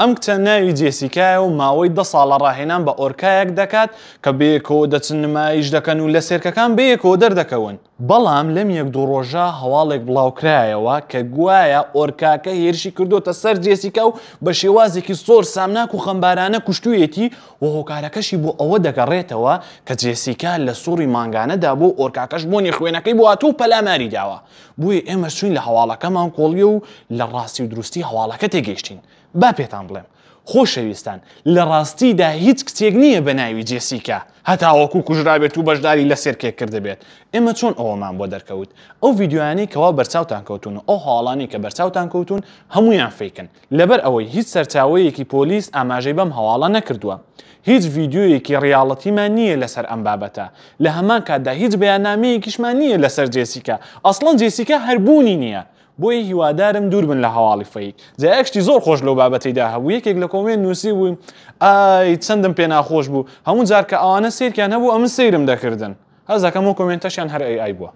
ئەم کچە ناوی جێسیکایە و ماوەی 10 ساڵە ڕاهێنان بە ئۆرکایەک دەکات کە بەیەکەوە دەچن نمایش دەکەن و لە سێرکەکان بەیەکەوە دەردەکەون. بەڵام لەم یەک دوو ڕۆژە هەواڵێک بڵاوکرایەوە کە گوایە ئۆرکاکە هێرشی کردوتە سەر جێسیکا و بە شێوازێکی زۆر سامناک و خەمبارانە کوشتوویەتی و هۆکارەکەشی بۆ ئەوە دەگەڕێتەوە کە جێسیکا لە سووری مانگانەدا بۆ ئۆرکاکەش بۆنی خوێنەکەی بۆ هاتوو پەلاماری داوە. بۆیە ئێمە چوین لە هەواڵەکەمان کۆڵیە و لە ڕاستی و دروستی هەواڵەکە تێگەیشتین. با پێتان بڵێم خۆشەویستان لە ڕاستیدا هیچ کچێک نییە بە ناوی جێسیکا هەتاوەکو کوژرابێت و بەشداری لە سێرکێک کردبێت. ئێمە چۆن ئەوەمان بۆ دەرکەوت ئەو ڤیددیویانەی کەوا بەرچاوتان کەوتون و ئەو هەواڵانی کە بەرچاوتان کەوتون هەمویان فیکن لەبەر ئەوەی هیچ سەرچاوەیەکی پۆلیس ئاماژەی بەم هەواڵە نەکردووە. هیچ ڤیددیۆیەکی ڕیاڵەتیمان نییە لەسەر ئەم بابەتە. لە هەمان کاتدا هیچ بەیاننامەیەکیشمان نییە لەسەر جێسیکا. ئەسڵەن جێسیکا هەربوونی نییە. بۆی هیوادارم دوور بن لە هەواڵی فەیک. جایەکشتی زۆر خۆش لەو بابەتەیدا هەبوو. یەکێک لە کۆمنت نووسی بوو ئای چەندم پێ ناخۆش بوو هەموو جار کە ئەوانە سیرکیان هەبوو ئەمن سەیرم دەکردن. هەزەکەم و کۆمنتەشیان هەر ئای بووە.